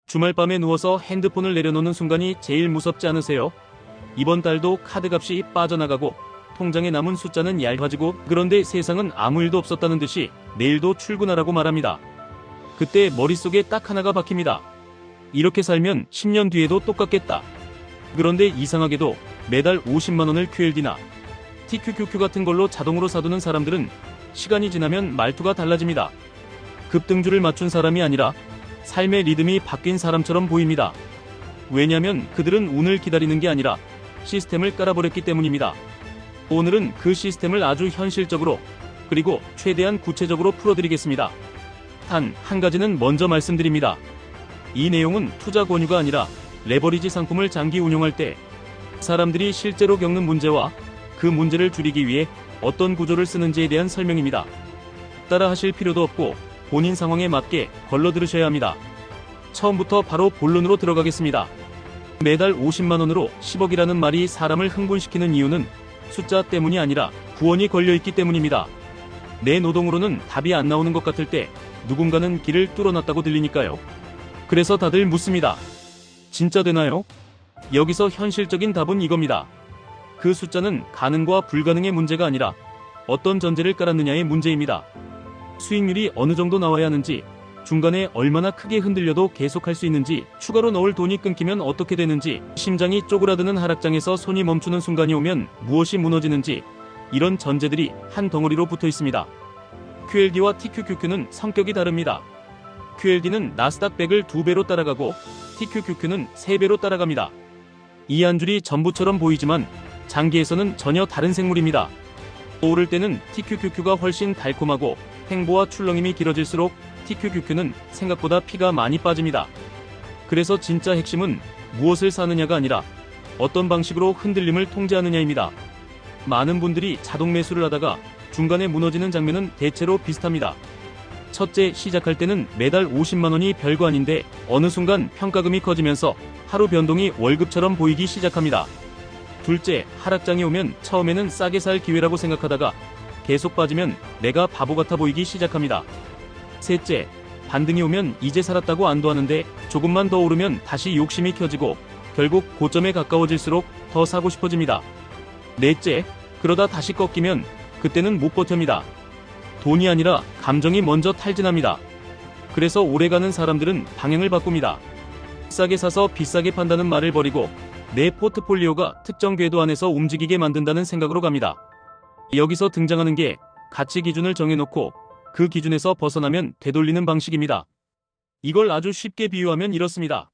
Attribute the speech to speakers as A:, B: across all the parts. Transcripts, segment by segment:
A: 주말 밤에 누워서 핸드폰을 내려놓는 순간이 제일 무섭지 않으세요? 이번 달도 카드값이 빠져나가고 통장에 남은 숫자는 얇아지고, 그런데 세상은 아무 일도 없었다는 듯이 내일도 출근하라고 말합니다. 그때 머릿속에 딱 하나가 박힙니다. 이렇게 살면 10년 뒤에도 똑같겠다. 그런데 이상하게도 매달 50만원을 QLD나 TQQQ 같은 걸로 자동으로 사두는 사람들은 시간이 지나면 말투가 달라집니다. 급등주를 맞춘 사람이 아니라 삶의 리듬이 바뀐 사람처럼 보입니다. 왜냐면 그들은 운을 기다리는 게 아니라 시스템을 깔아버렸기 때문입니다. 오늘은 그 시스템을 아주 현실적으로 그리고 최대한 구체적으로 풀어드리겠습니다. 단 한 가지는 먼저 말씀드립니다. 이 내용은 투자 권유가 아니라 레버리지 상품을 장기 운용할 때 사람들이 실제로 겪는 문제와 그 문제를 줄이기 위해 어떤 구조를 쓰는지에 대한 설명입니다. 따라 하실 필요도 없고 본인 상황에 맞게 걸러 들으셔야 합니다. 처음부터 바로 본론으로 들어가겠습니다. 매달 50만원으로 10억이라는 말이 사람을 흥분시키는 이유는 숫자 때문이 아니라 구원이 걸려있기 때문입니다. 내 노동으로는 답이 안 나오는 것 같을 때 누군가는 길을 뚫어놨다고 들리니까요. 그래서 다들 묻습니다. 진짜 되나요? 여기서 현실적인 답은 이겁니다. 그 숫자는 가능과 불가능의 문제가 아니라 어떤 전제를 깔았느냐의 문제입니다. 수익률이 어느 정도 나와야 하는지, 중간에 얼마나 크게 흔들려도 계속할 수 있는지, 추가로 넣을 돈이 끊기면 어떻게 되는지, 심장이 쪼그라드는 하락장에서 손이 멈추는 순간이 오면 무엇이 무너지는지, 이런 전제들이 한 덩어리로 붙어 있습니다. QLD와 TQQQ는 성격이 다릅니다. QLD는 나스닥 100을 2배로 따라가고 TQQQ는 3배로 따라갑니다. 이 한 줄이 전부처럼 보이지만 장기에서는 전혀 다른 생물입니다. 오를 때는 TQQQ가 훨씬 달콤하고 횡보와 출렁임이 길어질수록 TQQQ는 생각보다 피가 많이 빠집니다. 그래서 진짜 핵심은 무엇을 사느냐가 아니라 어떤 방식으로 흔들림을 통제하느냐입니다. 많은 분들이 자동 매수를 하다가 중간에 무너지는 장면은 대체로 비슷합니다. 첫째, 시작할 때는 매달 50만원이 별거 아닌데 어느 순간 평가금이 커지면서 하루 변동이 월급처럼 보이기 시작합니다. 둘째, 하락장이 오면 처음에는 싸게 살 기회라고 생각하다가 계속 빠지면 내가 바보 같아 보이기 시작합니다. 셋째, 반등이 오면 이제 살았다고 안도하는데 조금만 더 오르면 다시 욕심이 켜지고 결국 고점에 가까워질수록 더 사고 싶어집니다. 넷째, 그러다 다시 꺾이면 그때는 못 버팁니다. 돈이 아니라 감정이 먼저 탈진합니다. 그래서 오래가는 사람들은 방향을 바꿉니다. 싸게 사서 비싸게 판다는 말을 버리고 내 포트폴리오가 특정 궤도 안에서 움직이게 만든다는 생각으로 갑니다. 여기서 등장하는 게 가치 기준을 정해놓고 그 기준에서 벗어나면 되돌리는 방식입니다. 이걸 아주 쉽게 비유하면 이렇습니다.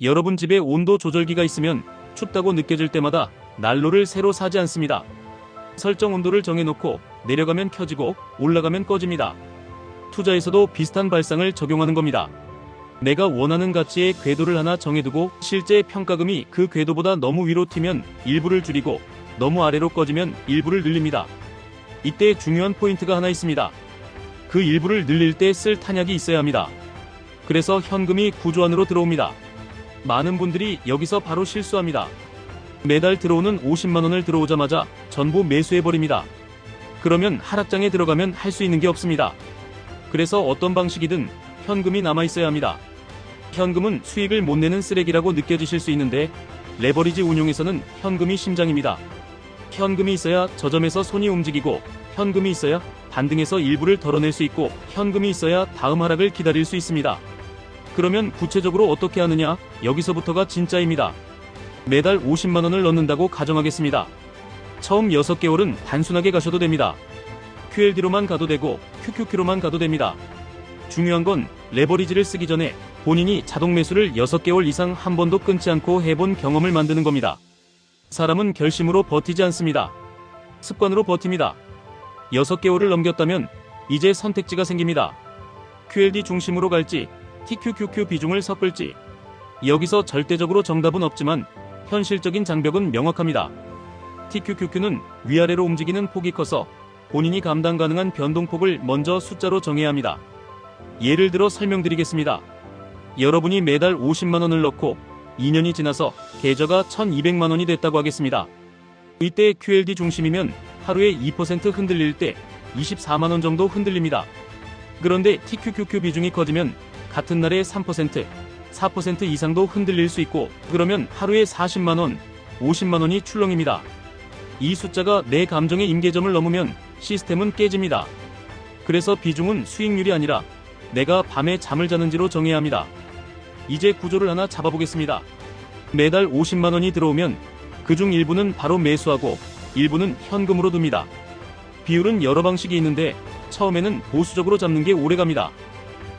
A: 여러분 집에 온도 조절기가 있으면 춥다고 느껴질 때마다 난로를 새로 사지 않습니다. 설정 온도를 정해놓고 내려가면 켜지고 올라가면 꺼집니다. 투자에서도 비슷한 발상을 적용하는 겁니다. 내가 원하는 가치의 궤도를 하나 정해두고 실제 평가금이 그 궤도보다 너무 위로 튀면 일부를 줄이고 너무 아래로 꺼지면 일부를 늘립니다. 이때 중요한 포인트가 하나 있습니다. 그 일부를 늘릴 때 쓸 탄약이 있어야 합니다. 그래서 현금이 구조 안으로 들어옵니다. 많은 분들이 여기서 바로 실수합니다. 매달 들어오는 50만원을 들어오자마자 전부 매수해버립니다. 그러면 하락장에 들어가면 할 수 있는 게 없습니다. 그래서 어떤 방식이든 현금이 남아있어야 합니다. 현금은 수익을 못 내는 쓰레기라고 느껴지실 수 있는데 레버리지 운용에서는 현금이 심장입니다. 현금이 있어야 저점에서 손이 움직이고, 현금이 있어야 반등에서 일부를 덜어낼 수 있고, 현금이 있어야 다음 하락을 기다릴 수 있습니다. 그러면 구체적으로 어떻게 하느냐? 여기서부터가 진짜입니다. 매달 50만원을 넣는다고 가정하겠습니다. 처음 6개월은 단순하게 가셔도 됩니다. QLD로만 가도 되고 QQQ로만 가도 됩니다. 중요한 건 레버리지를 쓰기 전에 본인이 자동 매수를 6개월 이상 한 번도 끊지 않고 해본 경험을 만드는 겁니다. 사람은 결심으로 버티지 않습니다. 습관으로 버팁니다. 6개월을 넘겼다면 이제 선택지가 생깁니다. QLD 중심으로 갈지 TQQQ 비중을 섞을지. 여기서 절대적으로 정답은 없지만 현실적인 장벽은 명확합니다. TQQQ는 위아래로 움직이는 폭이 커서 본인이 감당 가능한 변동폭을 먼저 숫자로 정해야 합니다. 예를 들어 설명드리겠습니다. 여러분이 매달 50만원을 넣고 2년이 지나서 계좌가 1200만원이 됐다고 하겠습니다. 이때 QLD 중심이면 하루에 2% 흔들릴 때 24만원 정도 흔들립니다. 그런데 TQQQ 비중이 커지면 같은 날에 3%, 4% 이상도 흔들릴 수 있고, 그러면 하루에 40만원, 50만원이 출렁입니다. 이 숫자가 내 감정의 임계점을 넘으면 시스템은 깨집니다. 그래서 비중은 수익률이 아니라 내가 밤에 잠을 자는지로 정해야 합니다. 이제 구조를 하나 잡아보겠습니다. 매달 50만원이 들어오면 그중 일부는 바로 매수하고 일부는 현금으로 둡니다. 비율은 여러 방식이 있는데 처음에는 보수적으로 잡는 게 오래갑니다.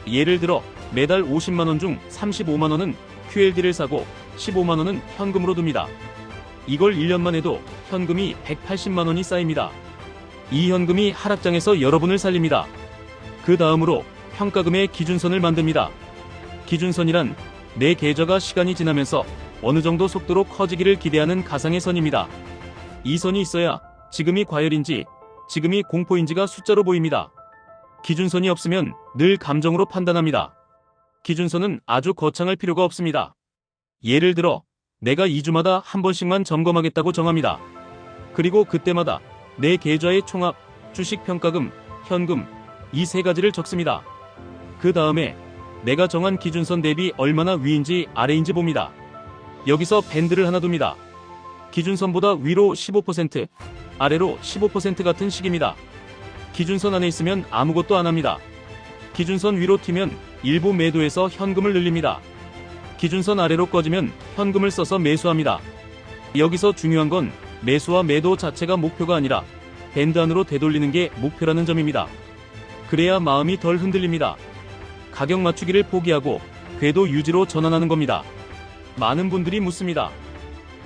A: 예를 들어 매달 50만원 중 35만원은 QLD를 사고 15만원은 현금으로 둡니다. 이걸 1년만 해도 현금이 180만원이 쌓입니다. 이 현금이 하락장에서 여러분을 살립니다. 그 다음으로 평가금의 기준선을 만듭니다. 기준선이란 내 계좌가 시간이 지나면서 어느 정도 속도로 커지기를 기대하는 가상의 선입니다. 이 선이 있어야 지금이 과열인지 지금이 공포인지가 숫자로 보입니다. 기준선이 없으면 늘 감정으로 판단합니다. 기준선은 아주 거창할 필요가 없습니다. 예를 들어 내가 2주마다 한 번씩만 점검하겠다고 정합니다. 그리고 그때마다 내 계좌의 총합, 주식평가금, 현금 이 세 가지를 적습니다. 그 다음에 내가 정한 기준선 대비 얼마나 위인지 아래인지 봅니다. 여기서 밴드를 하나 둡니다. 기준선보다 위로 15%, 아래로 15% 같은 식입니다. 기준선 안에 있으면 아무것도 안 합니다. 기준선 위로 튀면 일부 매도해서 현금을 늘립니다. 기준선 아래로 꺼지면 현금을 써서 매수합니다. 여기서 중요한 건 매수와 매도 자체가 목표가 아니라 밴드 안으로 되돌리는 게 목표라는 점입니다. 그래야 마음이 덜 흔들립니다. 가격 맞추기를 포기하고 궤도 유지로 전환하는 겁니다. 많은 분들이 묻습니다.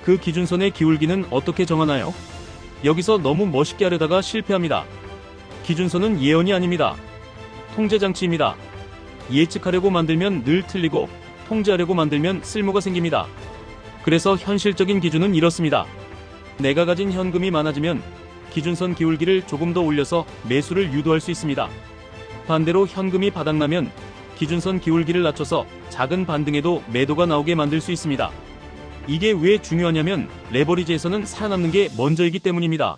A: 그 기준선의 기울기는 어떻게 정하나요? 여기서 너무 멋있게 하려다가 실패합니다. 기준선은 예언이 아닙니다. 통제장치입니다. 예측하려고 만들면 늘 틀리고 통제하려고 만들면 쓸모가 생깁니다. 그래서 현실적인 기준은 이렇습니다. 내가 가진 현금이 많아지면 기준선 기울기를 조금 더 올려서 매수를 유도할 수 있습니다. 반대로 현금이 바닥나면 기준선 기울기를 낮춰서 작은 반등에도 매도가 나오게 만들 수 있습니다. 이게 왜 중요하냐면 레버리지에서는 살아남는 게 먼저이기 때문입니다.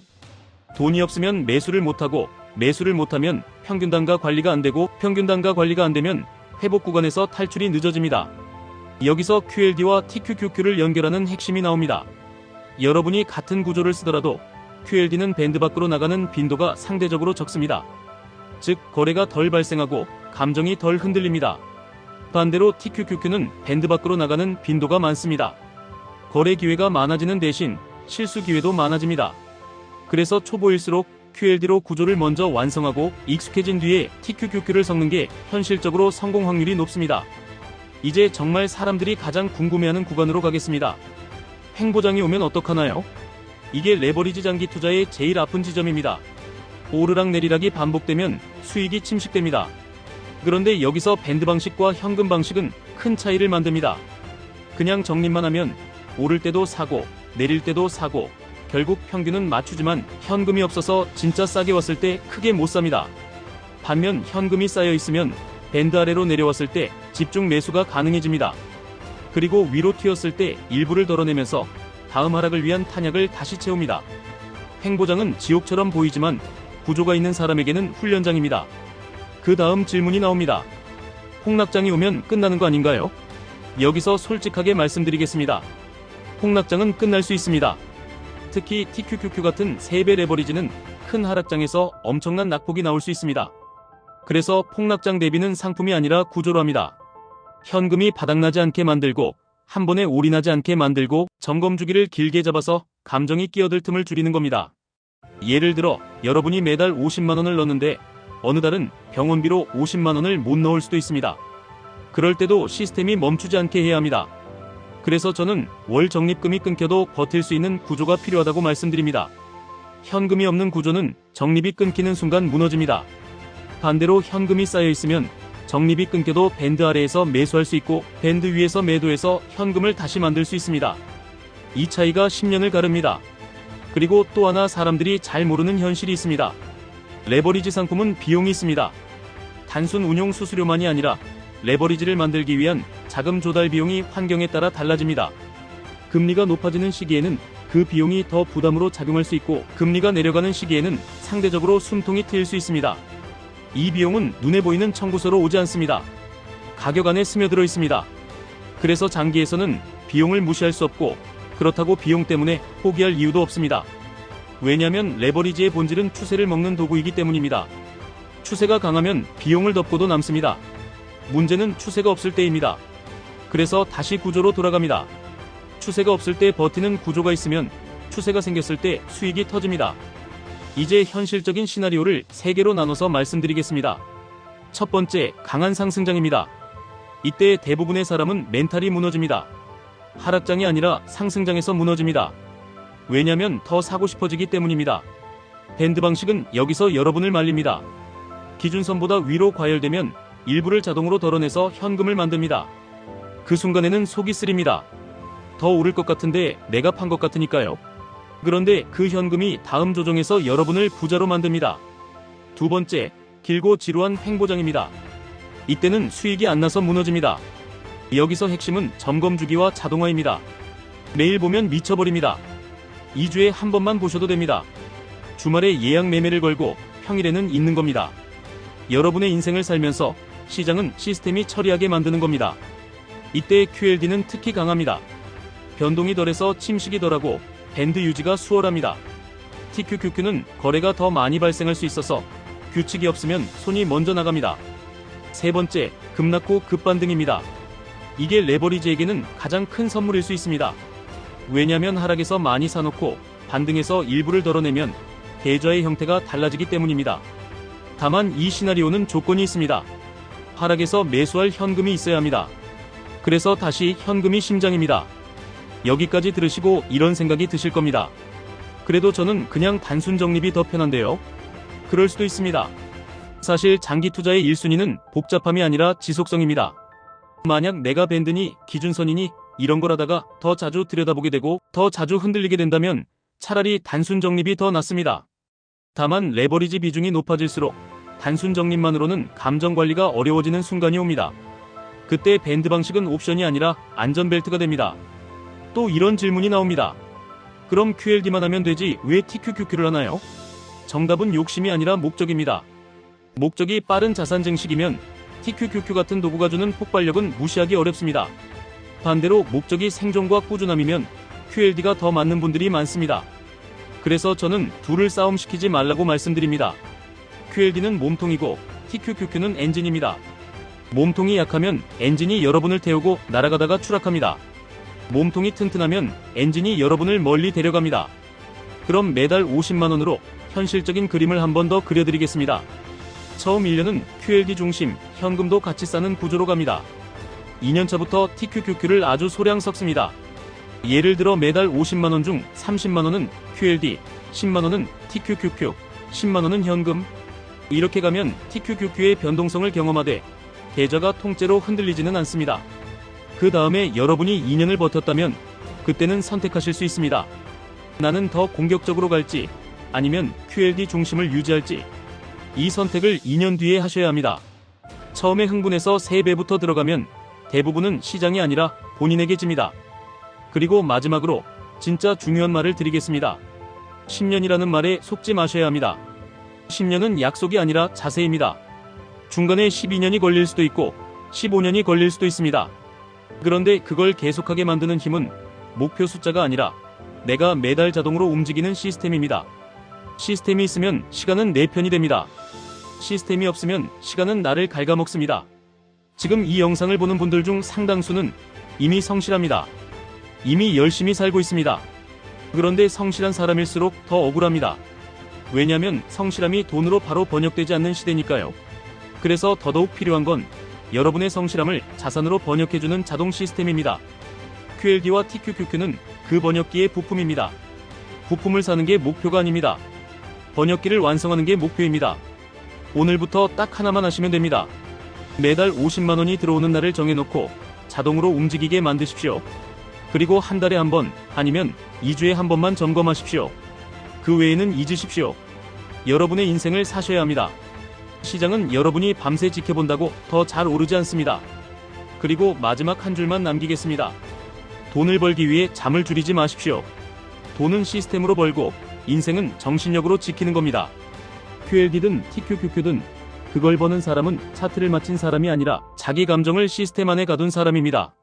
A: 돈이 없으면 매수를 못하고 매수를 못하면 평균단가 관리가 안되고 평균단가 관리가 안되면 회복 구간에서 탈출이 늦어집니다. 여기서 QLD와 TQQQ를 연결하는 핵심이 나옵니다. 여러분이 같은 구조를 쓰더라도 QLD는 밴드 밖으로 나가는 빈도가 상대적으로 적습니다. 즉 거래가 덜 발생하고 감정이 덜 흔들립니다. 반대로 TQQQ는 밴드 밖으로 나가는 빈도가 많습니다. 거래 기회가 많아지는 대신 실수 기회도 많아집니다. 그래서 초보일수록 QLD로 구조를 먼저 완성하고 익숙해진 뒤에 TQQQ를 섞는 게 현실적으로 성공 확률이 높습니다. 이제 정말 사람들이 가장 궁금해하는 구간으로 가겠습니다. 횡보장이 오면 어떡하나요? 이게 레버리지 장기 투자의 제일 아픈 지점입니다. 오르락 내리락이 반복되면 수익이 침식됩니다. 그런데 여기서 밴드 방식과 현금 방식은 큰 차이를 만듭니다. 그냥 적립만 하면 오를 때도 사고 내릴 때도 사고 결국 평균은 맞추지만 현금이 없어서 진짜 싸게 왔을 때 크게 못 삽니다. 반면 현금이 쌓여 있으면 밴드 아래로 내려왔을 때 집중 매수가 가능해집니다. 그리고 위로 튀었을 때 일부를 덜어내면서 다음 하락을 위한 탄약을 다시 채웁니다. 횡보장은 지옥처럼 보이지만 구조가 있는 사람에게는 훈련장입니다. 그 다음 질문이 나옵니다. 폭락장이 오면 끝나는 거 아닌가요? 여기서 솔직하게 말씀드리겠습니다. 폭락장은 끝날 수 있습니다. 특히 TQQQ 같은 3배 레버리지는 큰 하락장에서 엄청난 낙폭이 나올 수 있습니다. 그래서 폭락장 대비는 상품이 아니라 구조로 합니다. 현금이 바닥나지 않게 만들고 한 번에 올인하지 않게 만들고 점검 주기를 길게 잡아서 감정이 끼어들 틈을 줄이는 겁니다. 예를 들어 여러분이 매달 50만원을 넣는데 어느 달은 병원비로 50만원을 못 넣을 수도 있습니다. 그럴 때도 시스템이 멈추지 않게 해야 합니다. 그래서 저는 월 적립금이 끊겨도 버틸 수 있는 구조가 필요하다고 말씀드립니다. 현금이 없는 구조는 적립이 끊기는 순간 무너집니다. 반대로 현금이 쌓여 있으면 적립이 끊겨도 밴드 아래에서 매수할 수 있고 밴드 위에서 매도해서 현금을 다시 만들 수 있습니다. 이 차이가 10년을 가릅니다. 그리고 또 하나 사람들이 잘 모르는 현실이 있습니다. 레버리지 상품은 비용이 있습니다. 단순 운용 수수료만이 아니라 레버리지를 만들기 위한 자금 조달 비용이 환경에 따라 달라집니다. 금리가 높아지는 시기에는 그 비용이 더 부담으로 작용할 수 있고 금리가 내려가는 시기에는 상대적으로 숨통이 트일 수 있습니다. 이 비용은 눈에 보이는 청구서로 오지 않습니다. 가격 안에 스며들어 있습니다. 그래서 장기에서는 비용을 무시할 수 없고, 그렇다고 비용 때문에 포기할 이유도 없습니다. 왜냐하면 레버리지의 본질은 추세를 먹는 도구이기 때문입니다. 추세가 강하면 비용을 덮고도 남습니다. 문제는 추세가 없을 때입니다. 그래서 다시 구조로 돌아갑니다. 추세가 없을 때 버티는 구조가 있으면 추세가 생겼을 때 수익이 터집니다. 이제 현실적인 시나리오를 3개로 나눠서 말씀드리겠습니다. 첫 번째, 강한 상승장입니다. 이때 대부분의 사람은 멘탈이 무너집니다. 하락장이 아니라 상승장에서 무너집니다. 왜냐면 더 사고 싶어지기 때문입니다. 밴드 방식은 여기서 여러분을 말립니다. 기준선보다 위로 과열되면 일부를 자동으로 덜어내서 현금을 만듭니다. 그 순간에는 속이 쓰립니다. 더 오를 것 같은데 내가 판 것 같으니까요. 그런데 그 현금이 다음 조정에서 여러분을 부자로 만듭니다. 두 번째, 길고 지루한 횡보장입니다. 이때는 수익이 안 나서 무너집니다. 여기서 핵심은 점검 주기와 자동화입니다. 매일 보면 미쳐버립니다. 2주에 한 번만 보셔도 됩니다. 주말에 예약 매매를 걸고 평일에는 있는 겁니다. 여러분의 인생을 살면서 시장은 시스템이 처리하게 만드는 겁니다. 이때 QLD는 특히 강합니다. 변동이 덜해서 침식이 덜하고 밴드 유지가 수월합니다. TQQQ는 거래가 더 많이 발생할 수 있어서 규칙이 없으면 손이 먼저 나갑니다. 세 번째, 급락후 급반등입니다. 이게 레버리지에게는 가장 큰 선물일 수 있습니다. 왜냐면 하락에서 많이 사놓고 반등에서 일부를 덜어내면 계좌의 형태가 달라지기 때문입니다. 다만 이 시나리오는 조건이 있습니다. 하락에서 매수할 현금이 있어야 합니다. 그래서 다시 현금이 심장입니다. 여기까지 들으시고 이런 생각이 드실 겁니다. 그래도 저는 그냥 단순 적립이 더 편한데요. 그럴 수도 있습니다. 사실 장기 투자의 1순위는 복잡함이 아니라 지속성입니다. 만약 내가 밴드니 기준선이니 이런 걸 하다가 더 자주 들여다보게 되고 더 자주 흔들리게 된다면 차라리 단순 적립이 더 낫습니다. 다만 레버리지 비중이 높아질수록 단순 적립만으로는 감정 관리가 어려워지는 순간이 옵니다. 그때 밴드 방식은 옵션이 아니라 안전벨트가 됩니다. 또 이런 질문이 나옵니다. 그럼 QLD만 하면 되지 왜 TQQQ를 하나요? 정답은 욕심이 아니라 목적입니다. 목적이 빠른 자산 증식이면 TQQQ 같은 도구가 주는 폭발력은 무시하기 어렵습니다. 반대로 목적이 생존과 꾸준함이면 QLD가 더 맞는 분들이 많습니다. 그래서 저는 둘을 싸움시키지 말라고 말씀드립니다. QLD는 몸통이고 TQQQ는 엔진입니다. 몸통이 약하면 엔진이 여러분을 태우고 날아가다가 추락합니다. 몸통이 튼튼하면 엔진이 여러분을 멀리 데려갑니다. 그럼 매달 50만원으로 현실적인 그림을 한 번 더 그려드리겠습니다. 처음 1년은 QLD 중심, 현금도 같이 싸는 구조로 갑니다. 2년차부터 TQQQ를 아주 소량 섞습니다. 예를 들어 매달 50만원 중 30만원은 QLD, 10만원은 TQQQ, 10만원은 현금. 이렇게 가면 TQQQ의 변동성을 경험하되 계좌가 통째로 흔들리지는 않습니다. 그 다음에 여러분이 2년을 버텼다면 그때는 선택하실 수 있습니다. 나는 더 공격적으로 갈지 아니면 QLD 중심을 유지할지. 이 선택을 2년 뒤에 하셔야 합니다. 처음에 흥분해서 3배부터 들어가면 대부분은 시장이 아니라 본인에게 집니다. 그리고 마지막으로 진짜 중요한 말을 드리겠습니다. 10년이라는 말에 속지 마셔야 합니다. 10년은 약속이 아니라 자세입니다. 중간에 12년이 걸릴 수도 있고 15년이 걸릴 수도 있습니다. 그런데 그걸 계속하게 만드는 힘은 목표 숫자가 아니라 내가 매달 자동으로 움직이는 시스템입니다. 시스템이 있으면 시간은 내 편이 됩니다. 시스템이 없으면 시간은 나를 갉아먹습니다. 지금 이 영상을 보는 분들 중 상당수는 이미 성실합니다. 이미 열심히 살고 있습니다. 그런데 성실한 사람일수록 더 억울합니다. 왜냐면 성실함이 돈으로 바로 번역되지 않는 시대니까요. 그래서 더더욱 필요한 건 여러분의 성실함을 자산으로 번역해주는 자동 시스템입니다. QLD와 TQQQ는 그 번역기의 부품입니다. 부품을 사는 게 목표가 아닙니다. 번역기를 완성하는 게 목표입니다. 오늘부터 딱 하나만 하시면 됩니다. 매달 50만원이 들어오는 날을 정해놓고 자동으로 움직이게 만드십시오. 그리고 한 달에 한 번, 아니면 2주에 한 번만 점검하십시오. 그 외에는 잊으십시오. 여러분의 인생을 사셔야 합니다. 시장은 여러분이 밤새 지켜본다고 더 잘 오르지 않습니다. 그리고 마지막 한 줄만 남기겠습니다. 돈을 벌기 위해 잠을 줄이지 마십시오. 돈은 시스템으로 벌고 인생은 정신력으로 지키는 겁니다. QLD든 TQQQ든 그걸 버는 사람은 차트를 마친 사람이 아니라 자기 감정을 시스템 안에 가둔 사람입니다.